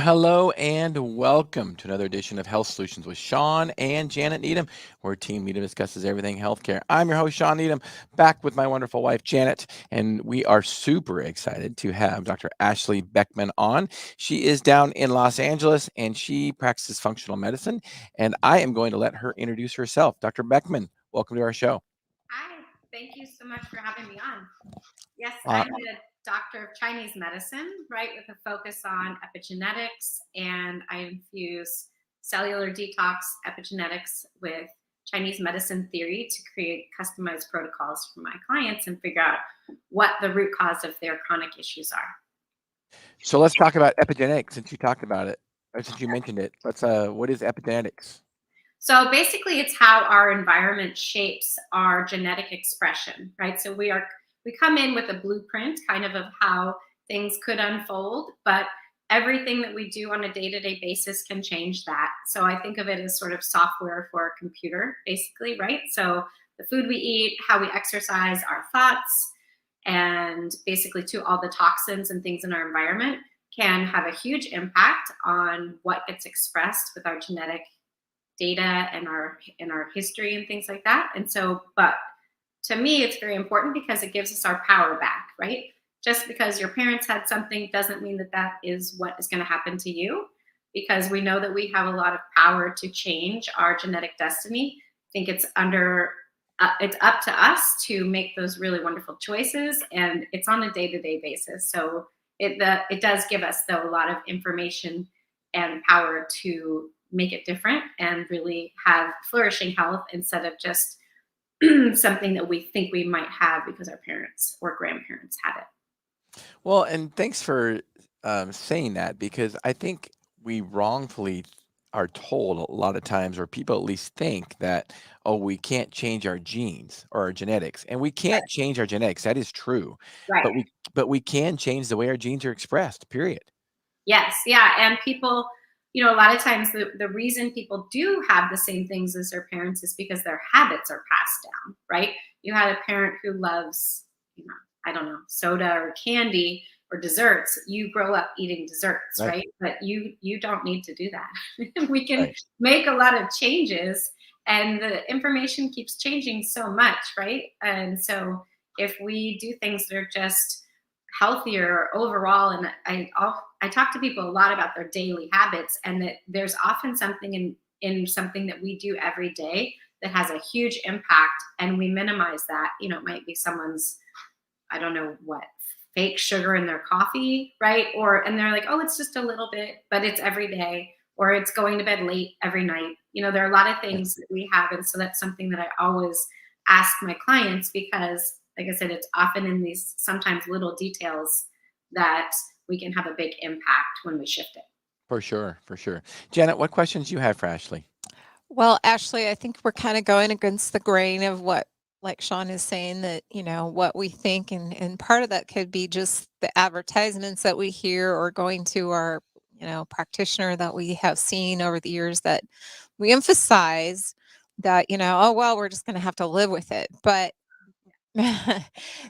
Hello and welcome to another edition of Health Solutions with Shawn and Janet Needham, where Team Needham discusses everything healthcare. I'm your host, Shawn Needham, back with my wonderful wife, Janet, and we are super excited to have Dr. Ashley Beckman on. She is down in Los Angeles and she practices functional medicine, and I am going to let her introduce herself. Dr. Beckman, welcome to our show. Hi, thank you so much for having me on. Yes, Uh, I'm a doctor of Chinese medicine, right, with a focus on epigenetics, and I infuse cellular detox epigenetics with Chinese medicine theory to create customized protocols for my clients and figure out what the root cause of their chronic issues are. so let's talk about epigenetics since you talked about it, or since you mentioned it. What is epigenetics? So basically, it's how our environment shapes our genetic expression, right? So we come in with a blueprint, kind of how things could unfold, but everything that we do on a day-to-day basis can change that. So I think of it as sort of software for a computer, basically, right? So the food we eat, how we exercise, our thoughts, and basically to all the toxins and things in our environment can have a huge impact on what gets expressed with our genetic data and our history and things like that. And so, but to me, it's very important because it gives us our power back, right? Just because your parents had something doesn't mean that that is what is going to happen to you, because we know that we have a lot of power to change our genetic destiny. I think it's up to us to make those really wonderful choices, and it's on a day-to-day basis. So it does give us though a lot of information and power to make it different and really have flourishing health instead of just something that we think we might have because our parents or grandparents had it. Well, and thanks for saying that because I think we wrongfully are told a lot of times, or people at least think that, oh, we can't change our genes or our genetics, and we can't change our genetics. That is true, Right. but we can change the way our genes are expressed. Period. Yes. Yeah. And people, a lot of times the reason people do have the same things as their parents is because their habits are passed down, right? You had a parent who loves, I don't know, soda or candy or desserts. You grow up eating desserts, Right. right? But you don't need to do that. We can Right. make a lot of changes, and the information keeps changing so much, right? And so if we do things that are just healthier overall, and I talk to people a lot about their daily habits, and that there's often something in something that we do every day that has a huge impact, and we minimize that. It might be someone's, I don't know what, fake sugar in their coffee, right? And they're like, oh, it's just a little bit, but it's every day, or it's going to bed late every night. There are a lot of Right. things that we have. And so that's something that I always ask my clients because, like I said, it's often in these sometimes little details that we can have a big impact when we shift it. For sure. For sure. Janet, what questions do you have for Ashley? Well, Ashley, I think we're kind of going against the grain of what, like Shawn is saying, that, what we think. And part of that could be just the advertisements that we hear or going to our, practitioner that we have seen over the years that we emphasize that, oh, well, we're just going to have to live with it. But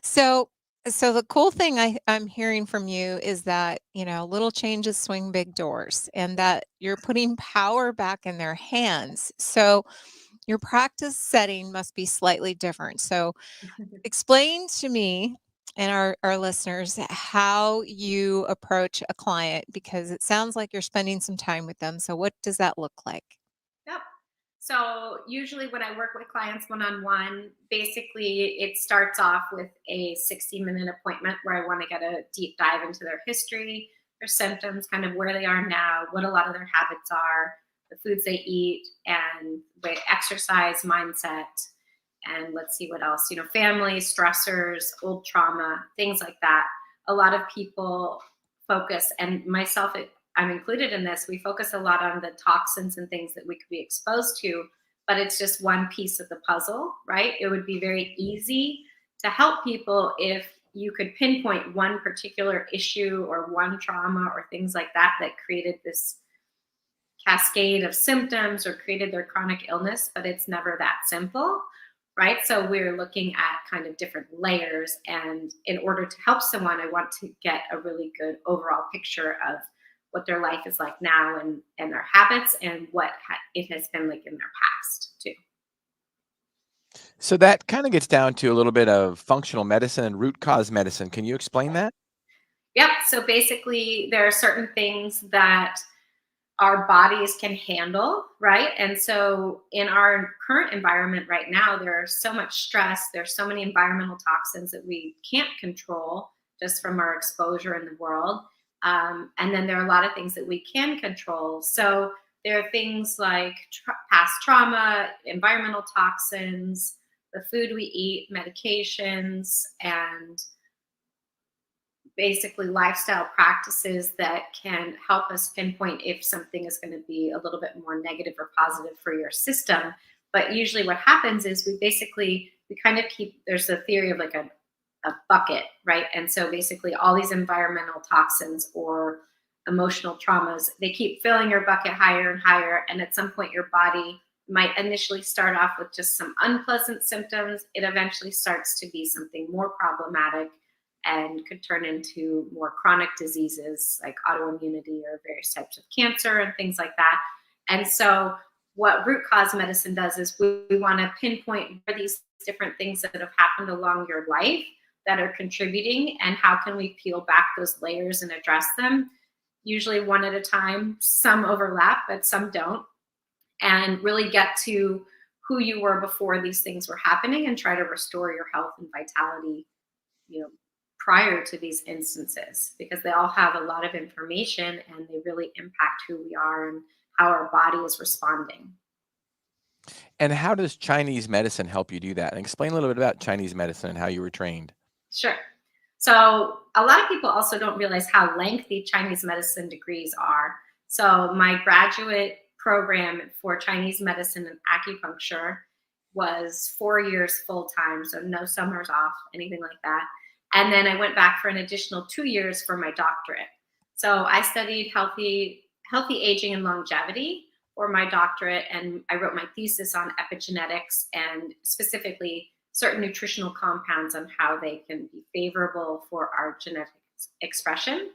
so so the cool thing I'm hearing from you is that, little changes swing big doors and that you're putting power back in their hands. So your practice setting must be slightly different. So explain to me and our listeners how you approach a client because it sounds like you're spending some time with them. So what does that look like? Yep. So usually when I work with clients one-on-one, basically it starts off with a 60-minute appointment where I want to get a deep dive into their history, their symptoms, kind of where they are now, what a lot of their habits are, the foods they eat, and exercise, mindset, and let's see what else, family, stressors, old trauma, things like that. A lot of people focus, and myself, I'm included in this, we focus a lot on the toxins and things that we could be exposed to, but it's just one piece of the puzzle, right? It would be very easy to help people if you could pinpoint one particular issue or one trauma or things like that that created this cascade of symptoms or created their chronic illness, but it's never that simple, right? So we're looking at kind of different layers. And in order to help someone, I want to get a really good overall picture of what their life is like now and their habits and what it has been like in their past too. So that kind of gets down to a little bit of functional medicine and root cause medicine. Can you explain that? Yep. So basically, there are certain things that our bodies can handle, right? And so in our current environment right now, there's so much stress, there's so many environmental toxins that we can't control just from our exposure in the world. And then there are a lot of things that we can control. So there are things like past trauma, environmental toxins, the food we eat, medications, and basically lifestyle practices that can help us pinpoint if something is going to be a little bit more negative or positive for your system. But usually what happens is we kind of keep, there's a theory of like a bucket, right? And so basically all these environmental toxins or emotional traumas, they keep filling your bucket higher and higher. And at some point your body might initially start off with just some unpleasant symptoms. It eventually starts to be something more problematic and could turn into more chronic diseases like autoimmunity or various types of cancer and things like that. And so what root cause medicine does is we want to pinpoint where these different things that have happened along your life that are contributing and how can we peel back those layers and address them, usually one at a time. Some overlap, but some don't. And really get to who you were before these things were happening and try to restore your health and vitality, prior to these instances, because they all have a lot of information and they really impact who we are and how our body is responding. And how does Chinese medicine help you do that? And explain a little bit about Chinese medicine and how you were trained. Sure. So a lot of people also don't realize how lengthy Chinese medicine degrees are. So my graduate program for Chinese medicine and acupuncture was 4 years full time, so no summers off, anything like that. And then I went back for an additional 2 years for my doctorate. So I studied healthy aging and longevity for my doctorate, and I wrote my thesis on epigenetics and specifically certain nutritional compounds on how they can be favorable for our genetic expression.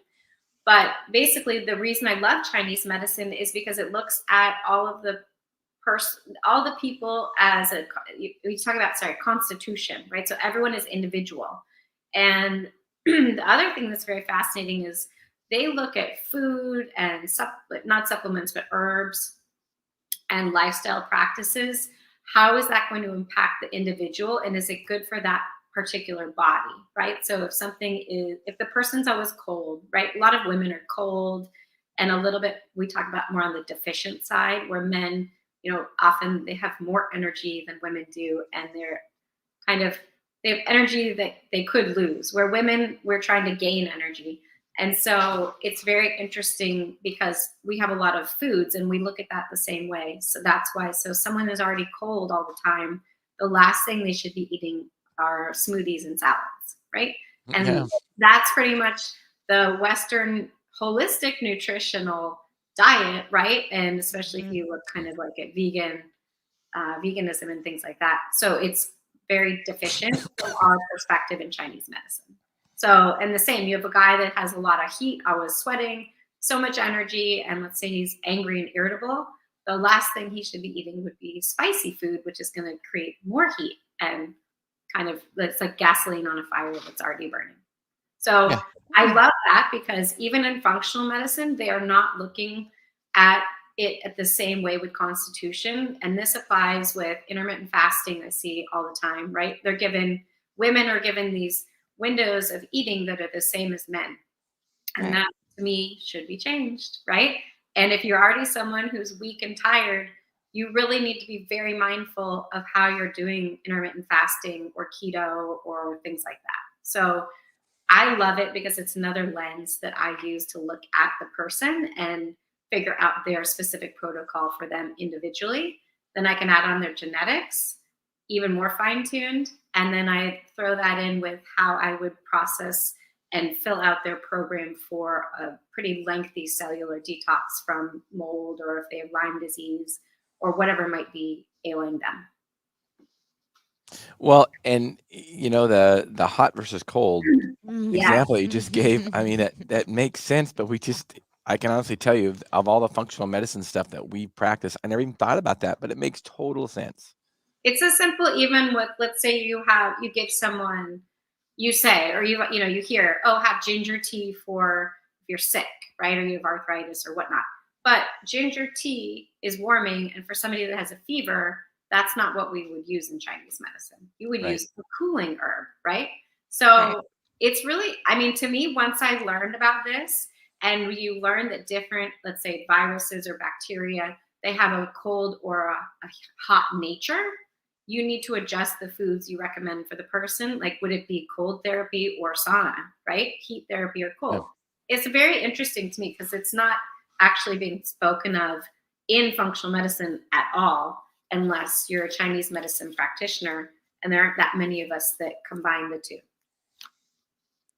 But basically, the reason I love Chinese medicine is because it looks at all the people as we talk about constitution, right? So everyone is individual. And the other thing that's very fascinating is they look at food and not supplements, but herbs and lifestyle practices. How is that going to impact the individual? And is it good for that particular body, right? So if the person's always cold, right? A lot of women are cold and a little bit, we talk about more on the deficient side where men, often they have more energy than women do. And they have energy that they could lose, where women, we're trying to gain energy. And so it's very interesting because we have a lot of foods and we look at that the same way. So that's why, someone who's already cold all the time, the last thing they should be eating are smoothies and salads, right? And that's pretty much the Western holistic nutritional diet, right? And especially if you look kind of like at veganism and things like that. So it's very deficient from our perspective in Chinese medicine. So, and the same, you have a guy that has a lot of heat, always sweating, so much energy, and let's say he's angry and irritable. The last thing he should be eating would be spicy food, which is going to create more heat and it's like gasoline on a fire that's already burning. So I love that because even in functional medicine, they are not looking at it at the same way with constitution. And this applies with intermittent fasting. I see all the time, right? Women are given these windows of eating that are the same as men. And that to me should be changed, right? And if you're already someone who's weak and tired, you really need to be very mindful of how you're doing intermittent fasting or keto or things like that. So I love it because it's another lens that I use to look at the person and figure out their specific protocol for them individually. Then I can add on their genetics, even more fine-tuned. And then I throw that in with how I would process and fill out their program for a pretty lengthy cellular detox from mold or if they have Lyme disease or whatever might be ailing them. Well, and the hot versus cold example you just gave, I mean, that makes sense, but I can honestly tell you of all the functional medicine stuff that we practice, I never even thought about that, but it makes total sense. It's as simple even with, let's say you give someone, you say, or you hear, oh, have ginger tea for if you're sick, right? Or you have arthritis or whatnot. But ginger tea is warming, and for somebody that has a fever, that's not what we would use in Chinese medicine. You would Right. use a cooling herb, right? Right. So it's really, I mean, to me, once I learned about this, and you learn that different, let's say, viruses or bacteria, they have a cold or a hot nature. You need to adjust the foods you recommend for the person. Like, would it be cold therapy or sauna, right? Heat therapy or Yeah. cold. It's very interesting to me because it's not actually being spoken of in functional medicine at all, unless you're a Chinese medicine practitioner. And there aren't that many of us that combine the two.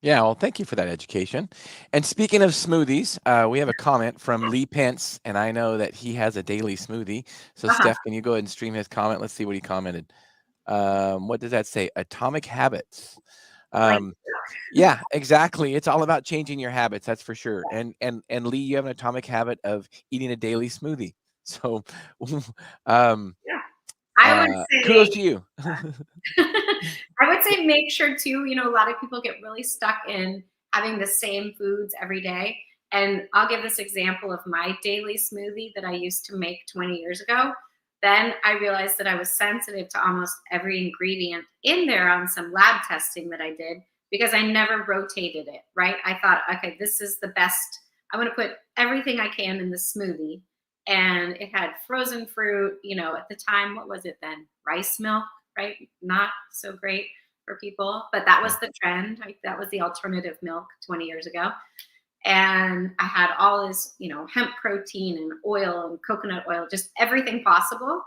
Yeah, well, thank you for that education. And speaking of smoothies, we have a comment from Lee Pence, and I know that he has a daily smoothie. So, Uh-huh. Steph, can you go ahead and stream his comment? Let's see what he commented. What does that say? Atomic habits. Like, Yeah, exactly. It's all about changing your habits, that's for sure. And Lee, you have an atomic habit of eating a daily smoothie. So, um, yeah, I would kudos say to you. I would say make sure too, a lot of people get really stuck in having the same foods every day. And I'll give this example of my daily smoothie that I used to make 20 years ago. Then I realized that I was sensitive to almost every ingredient in there on some lab testing that I did because I never rotated it, right? I thought, okay, this is the best. I want to put everything I can in the smoothie. And it had frozen fruit, at the time, what was it then? Rice milk, right? Not so great for people, but that was the trend. Right? That was the alternative milk 20 years ago. And I had all this, hemp protein and oil and coconut oil, just everything possible.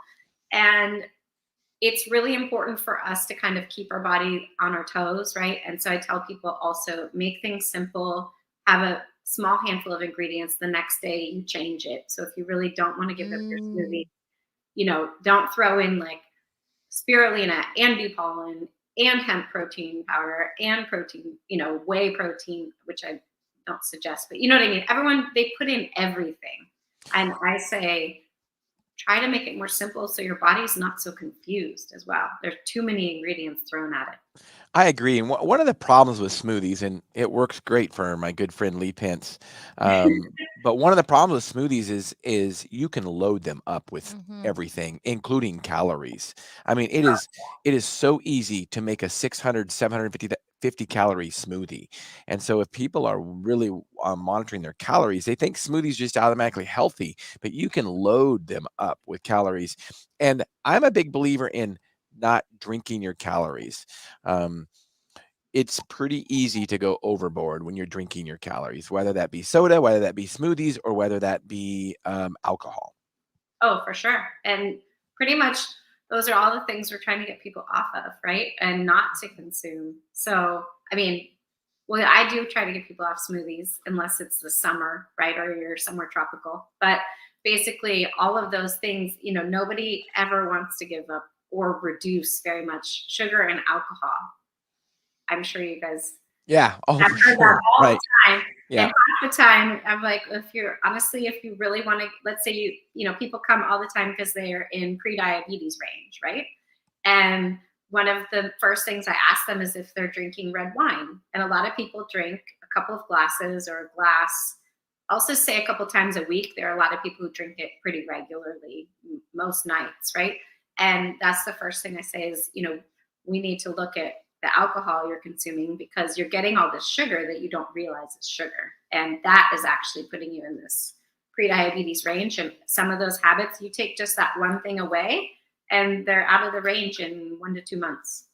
And it's really important for us to kind of keep our body on our toes, right? And so I tell people also make things simple, have a small handful of ingredients. The next day you change it. So if you really don't want to give up your smoothie, don't throw in like spirulina and bee pollen and hemp protein powder and protein, whey protein, which I don't suggest, but you know what I mean? Everyone, they put in everything. And I say, try to make it more simple so your body's not so confused as well. There's too many ingredients thrown at it. I agree. And one of the problems with smoothies, and it works great for my good friend Lee Pence, but one of the problems with smoothies is you can load them up with Mhm. everything, including calories. I mean, it is so easy to make a 600, 750 calorie smoothie. And so if people are really monitoring their calories, they think smoothies just automatically healthy, but you can load them up with calories. And I'm a big believer in not drinking your calories. Um, it's pretty easy to go overboard when you're drinking your calories, whether that be soda, whether that be smoothies, or whether that be alcohol. Oh, for sure. And pretty much those are all the things we're trying to get people off of, right? And not to consume. So, I mean, well, I do try to get people off smoothies unless it's the summer, right? Or you're somewhere tropical. But basically, all of those things, nobody ever wants to give up or reduce very much sugar and alcohol. I'm sure you guys Yeah. Oh, have for heard that sure. all Right. the time. Yeah. And half the time, I'm like, if you really want to, let's say people come all the time because they're in pre-diabetes range, right? And one of the first things I ask them is if they're drinking red wine. And a lot of people drink a couple of glasses or a glass. I'll also say a couple times a week. There are a lot of people who drink it pretty regularly, most nights, right? And that's the first thing I say is, we need to look at the alcohol you're consuming because you're getting all this sugar that you don't realize is sugar. And that is actually putting you in this pre-diabetes range. And some of those habits, you take just that one thing away and they're out of the range in 1 to 2 months.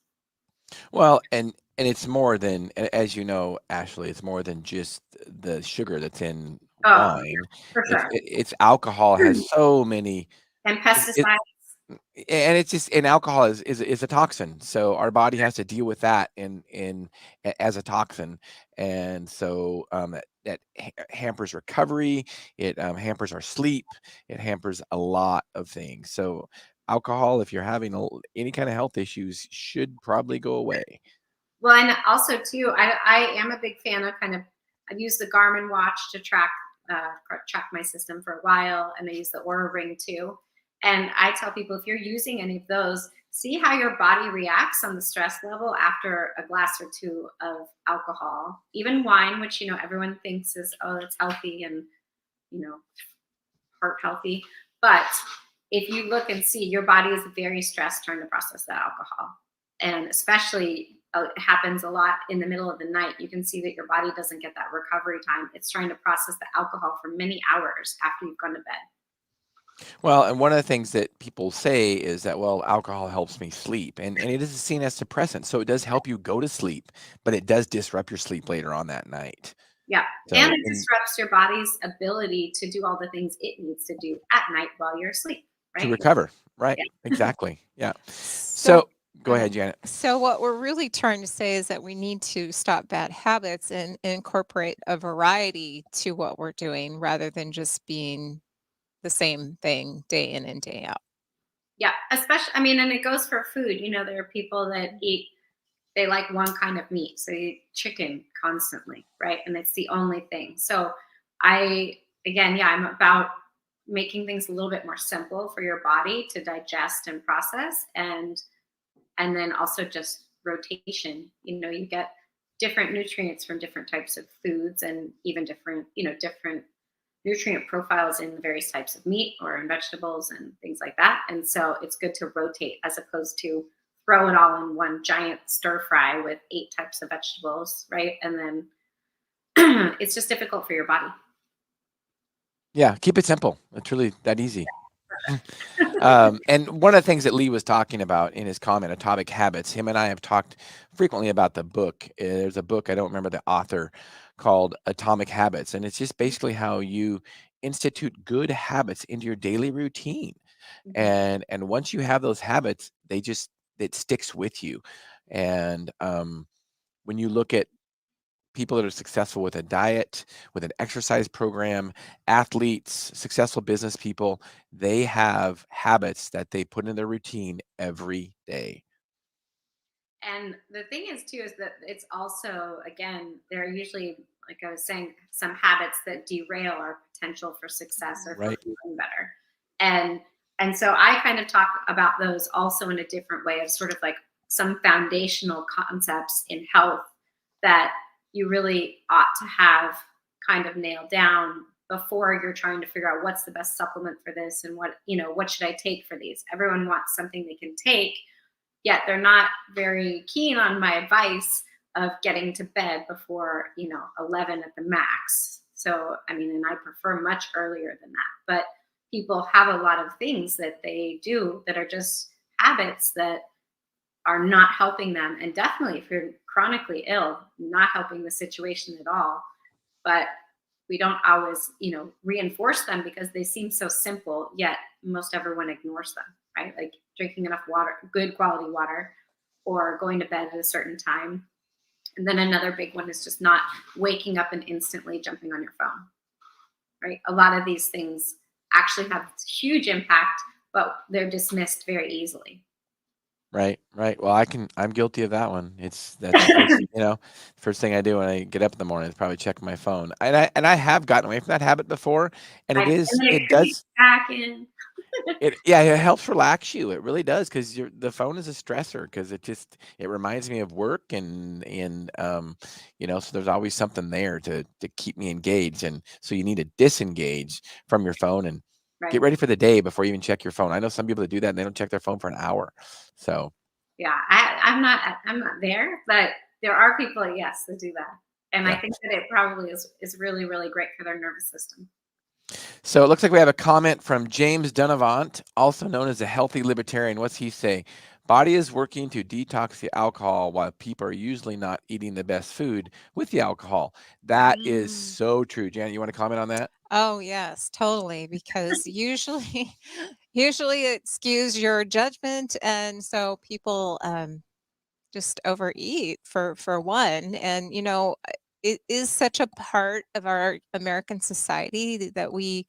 Well, and it's more than, as you know, Ashley, it's more than just the sugar that's in Oh, wine. for sure. It's alcohol has so many. And It, pesticides. and it's just, and alcohol is a toxin, so our body has to deal with that as a toxin. And so that hampers recovery. It hampers our sleep. It hampers a lot of things. So alcohol, if you're having any kind of health issues, should probably go away. Well, and also too, I am a big fan of I've used the Garmin watch to track track my system for a while, and I use the Aura Ring too. And I tell people, if you're using any of those, see how your body reacts on the stress level after a glass or two of alcohol, even wine, which everyone thinks is, oh, it's healthy and you know heart healthy. But if you look and see, your body is very stressed trying to process that alcohol. And especially it happens a lot in the middle of the night. You can see that your body doesn't get that recovery time. It's trying to process the alcohol for many hours after you've gone to bed. Well, and one of the things that people say is that, well, alcohol helps me sleep. And it is seen as suppressant. So it does help you go to sleep, but it does disrupt your sleep later on that night. Yeah. So, and it disrupts your body's ability to do all the things it needs to do at night while you're asleep, right? To recover. Right. Yeah. Exactly. Yeah. So go ahead, Janet. So what we're really trying to say is that we need to stop bad habits and incorporate a variety to what we're doing rather than just being the same thing day in and day out. Yeah. Especially, and it goes for food. There are people that they like one kind of meat. So you eat chicken constantly, right? And it's the only thing. So I'm about making things a little bit more simple for your body to digest and process, and then also just rotation. You get different nutrients from different types of foods, and even different nutrient profiles in the various types of meat or in vegetables and things like that. And so it's good to rotate as opposed to throw it all in one giant stir fry with 8 types of vegetables, right? And then it's just difficult for your body. Yeah, keep it simple. It's really that easy. And one of the things that Lee was talking about in his comment, Atomic Habits, him and I have talked frequently about the book. There's a book, I don't remember the author, called Atomic Habits. And it's just basically how you institute good habits into your daily routine. And once you have those habits, it sticks with you. And when you look at people that are successful with a diet, with an exercise program, athletes, successful business people, they have habits that they put in their routine every day. And the thing is too is that it's also, again, there are usually, like I was saying, some habits that derail our potential for success or for Right. feeling better. And so I kind of talk about those also in a different way of sort of like some foundational concepts in health that you really ought to have kind of nailed down before you're trying to figure out what's the best supplement for this and what should I take for these. Everyone wants something they can take, yet they're not very keen on my advice of getting to bed before 11 at the max. So and I prefer much earlier than that, but people have a lot of things that they do that are just habits that are not helping them. And definitely if you're chronically ill, not helping the situation at all. But we don't always, reinforce them because they seem so simple, yet most everyone ignores them, right? Like drinking enough water, good quality water, or going to bed at a certain time. And then another big one is just not waking up and instantly jumping on your phone, right? A lot of these things actually have huge impact, but they're dismissed very easily. Right. Well, I'm guilty of that one. That's first thing I do when I get up in the morning is probably check my phone. And I have gotten away from that habit before, and it does back in. it helps relax you. It really does, because the phone is a stressor, because it reminds me of work, and so there's always something there to keep me engaged, and so you need to disengage from your phone and get ready for the day before you even check your phone. I know some people that do that and they don't check their phone for an hour. So yeah, I'm not there, but there are people, yes, that do that. And I think that it probably is really, really great for their nervous system. So it looks like we have a comment from James Dunavant, also known as a healthy libertarian. What's he say? Body is working to detox the alcohol while people are usually not eating the best food with the alcohol. That is so true. Janet, you want to comment on that? Oh, yes, totally. Because usually it skews your judgment. And so people just overeat for one. And, it is such a part of our American society that we,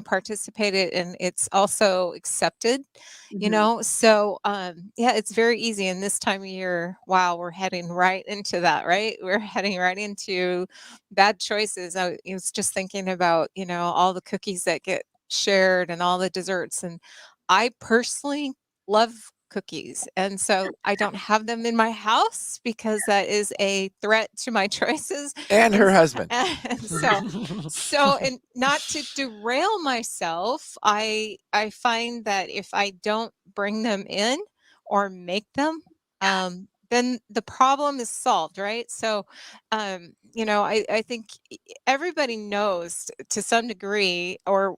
participated, and it's also accepted, Mhm. so yeah, it's very easy. And this time of year, wow, we're heading right into that, right? We're heading right into bad choices. I was just thinking about, all the cookies that get shared and all the desserts, and I personally love cookies, and so I don't have them in my house because that is a threat to my choices. And And her husband. and and not to derail myself, I find that if I don't bring them in or make them, then the problem is solved, right? So I think everybody knows to some degree, or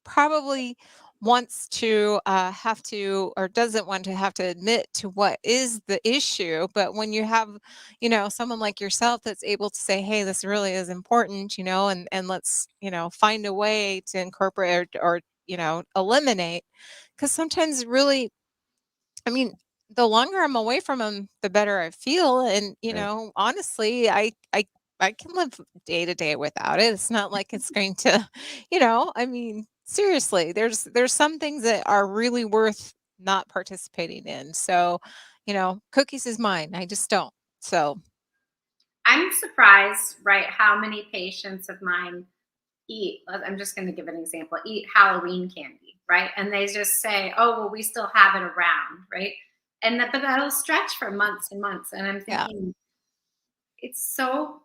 probably wants to have to, or doesn't want to have to admit to what is the issue. But when you have, someone like yourself that's able to say, hey, this really is important, and let's, find a way to incorporate, or eliminate, because sometimes really, I mean, the longer I'm away from them, the better I feel. And, Right. honestly, I can live day to day without it. It's not like it's going to, I mean, seriously, there's some things that are really worth not participating in. So, cookies is mine. I just don't. So, I'm surprised, right, how many patients of mine I'm just going to give an example, eat Halloween candy, right? And they just say, oh, well, we still have it around, right? But that'll stretch for months and months. And I'm yeah, thinking, it's so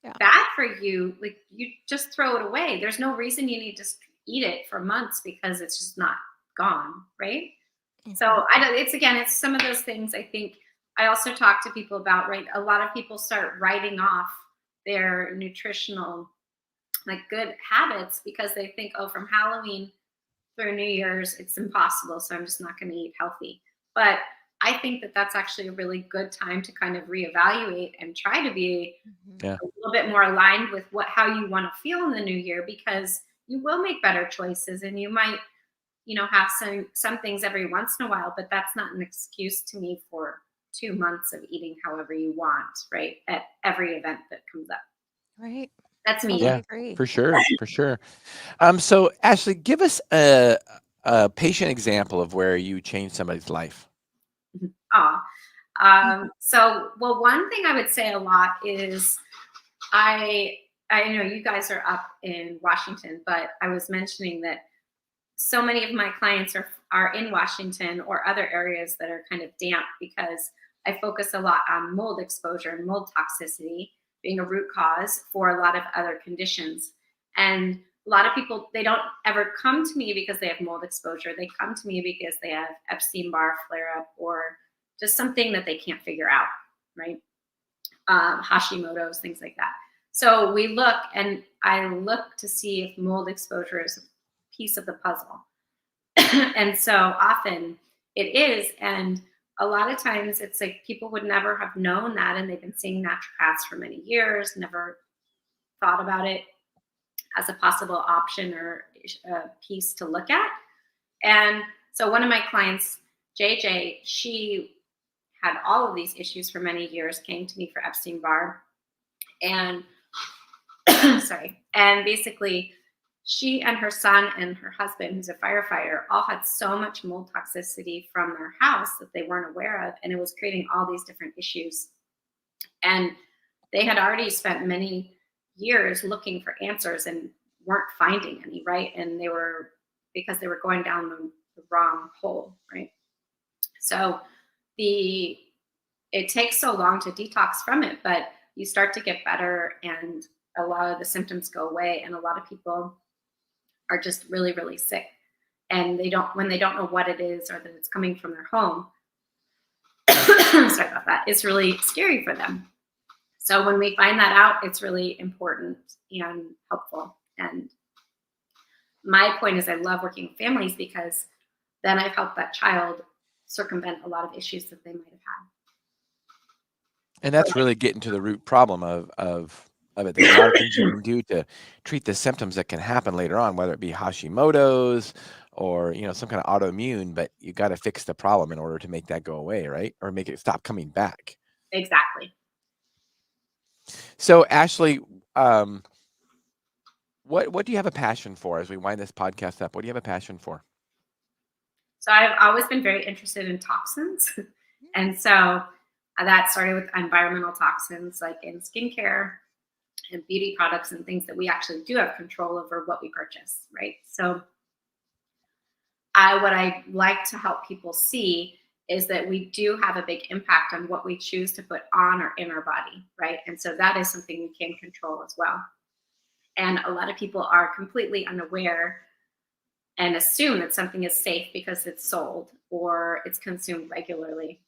yeah. bad for you. Like, you just throw it away. There's no reason you need to eat it for months because it's just not gone, right? So Mhm. I don't, it's again, it's some of those things I think I also talk to people about, right? A lot of people start writing off their nutritional, like, good habits because they think, oh, from Halloween through New Year's, it's impossible. So I'm just not going to eat healthy. But I think that that's actually a really good time to kind of reevaluate and try to be Mhm. Yeah. a little bit more aligned with how you want to feel in the new year, because you will make better choices, and you might, have some things every once in a while, but that's not an excuse to me for 2 months of eating however you want, right? At every event that comes up. Right. That's Totally me. Yeah, agree. for sure. For sure. So Ashley, give us a patient example of where you changed somebody's life. Aw. Mhm. Well, one thing I would say a lot is I I know you guys are up in Washington, but I was mentioning that so many of my clients are in Washington or other areas that are kind of damp, because I focus a lot on mold exposure and mold toxicity being a root cause for a lot of other conditions. And a lot of people, they don't ever come to me because they have mold exposure. They come to me because they have Epstein-Barr flare up, or just something that they can't figure out, right? Hashimoto's, things like that. So we look, and I look to see if mold exposure is a piece of the puzzle. And so often it is. And a lot of times it's like people would never have known that. And they've been seeing naturopaths for many years, never thought about it as a possible option or a piece to look at. And so one of my clients, JJ, she had all of these issues for many years, came to me for Epstein Barr. And sorry. And basically, she and her son and her husband, who's a firefighter, all had so much mold toxicity from their house that they weren't aware of. And it was creating all these different issues. And they had already spent many years looking for answers and weren't finding any, right? And because they were going down the wrong hole, right? So the it takes so long to detox from it, but you start to get better, and a lot of the symptoms go away. And a lot of people are just really, really sick, and when they don't know what it is or that it's coming from their home, sorry about that, it's really scary for them. So when we find that out, it's really important and helpful. And my point is, I love working with families because then I've helped that child circumvent a lot of issues that they might have had. And that's really getting to the root problem of it. There's a lot of things you can do to treat the symptoms that can happen later on, whether it be Hashimoto's or, some kind of autoimmune, but you got to fix the problem in order to make that go away, right? Or make it stop coming back. Exactly. So Ashley, um, what do you have a passion for as we wind this podcast up? What do you have a passion for? So I've always been very interested in toxins. And so that started with environmental toxins, like in skincare and beauty products and things that we actually do have control over what we purchase, right? So what I like to help people see is that we do have a big impact on what we choose to put on or in our body, right? And so that is something we can control as well. And a lot of people are completely unaware and assume that something is safe because it's sold or it's consumed regularly.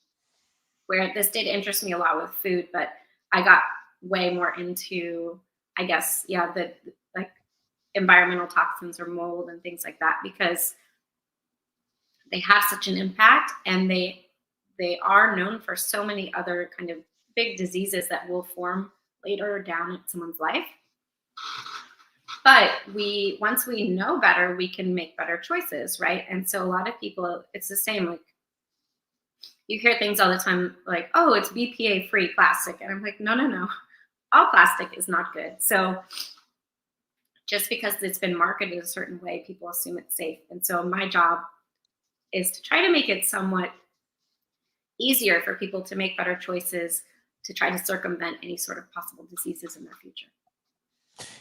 Where this did interest me a lot with food, but I got way more into, I guess, the like environmental toxins or mold and things like that, because they have such an impact, and they are known for so many other kind of big diseases that will form later down in someone's life. But once we know better, we can make better choices, right? And so a lot of people, it's the same. Like, you hear things all the time like, oh, it's BPA free plastic, and I'm like, no, all plastic is not good. So just because it's been marketed a certain way, people assume it's safe. And so my job is to try to make it somewhat easier for people to make better choices, to try to circumvent any sort of possible diseases in their future.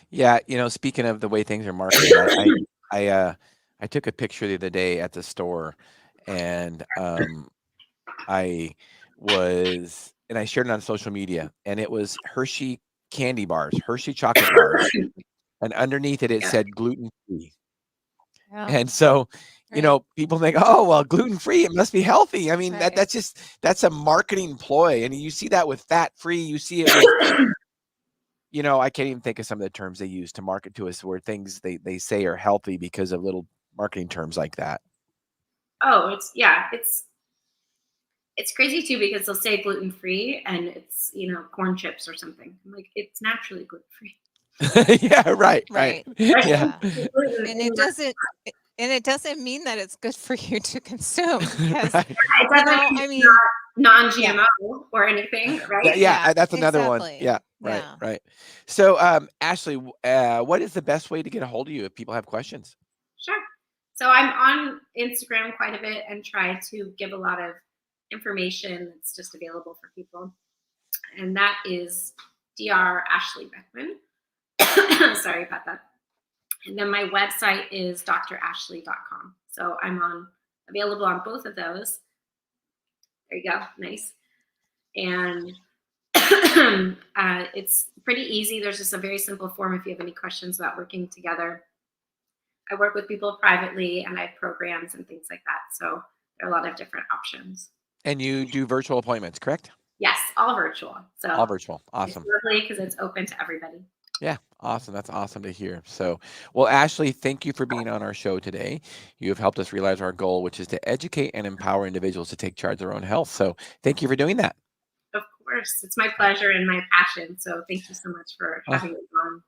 Yeah, speaking of the way things are marketed, I took a picture the other day at the store, and I shared it on social media, and it was Hershey candy bars, Hershey chocolate bars, and underneath it said gluten free. Yeah. And so, people think, oh, well, gluten free, it must be healthy. I mean, Right. that's a marketing ploy, and you see that with fat free. You see it with I can't even think of some of the terms they use to market to us, where things they say are healthy because of little marketing terms like that. Oh, it's crazy too, because they'll say gluten free and it's corn chips or something. I'm like, it's naturally gluten free. Yeah, right. Yeah. And and it doesn't mean that it's good for you to consume, because Right. it doesn't I mean, non-GMO or anything, right? Yeah, that's another one. exactly. Yeah, right. So, Ashley, what is the best way to get a hold of you if people have questions? Sure. So I'm on Instagram quite a bit and try to give a lot of information that's just available for people. And that is Dr. Ashley Beckman. Sorry about that. And then my website is drashley.com. So I'm available on both of those. There you go. Nice. And it's pretty easy. There's just a very simple form if you have any questions about working together. I work with people privately, and I have programs and things like that. So there are a lot of different options. And you do virtual appointments, correct? Yes, all virtual. So all virtual. Awesome. It's lovely because it's open to everybody. Yeah, awesome. That's awesome to hear. So, well, Ashley, thank you for being on our show today. You have helped us realize our goal, which is to educate and empower individuals to take charge of their own health. So thank you for doing that. Of course. It's my pleasure and my passion. So thank you so much for having me on.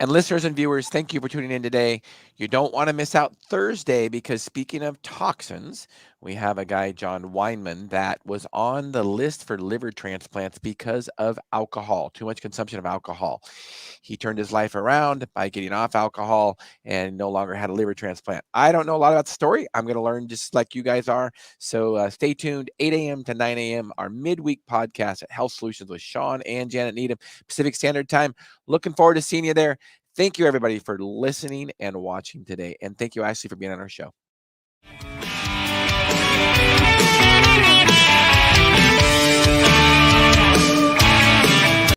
And listeners and viewers, thank you for tuning in today. You don't want to miss out Thursday, because speaking of toxins, we have a guy, John Weinman, that was on the list for liver transplants because of alcohol, too much consumption of alcohol. He turned his life around by getting off alcohol and no longer had a liver transplant. I don't know a lot about the story. I'm going to learn just like you guys are. So stay tuned, 8 a.m. to 9 a.m., our midweek podcast at Health Solutions with Shawn and Janet Needham, Pacific Standard Time. Looking forward to seeing you there. Thank you, everybody, for listening and watching today. And thank you, Ashley, for being on our show.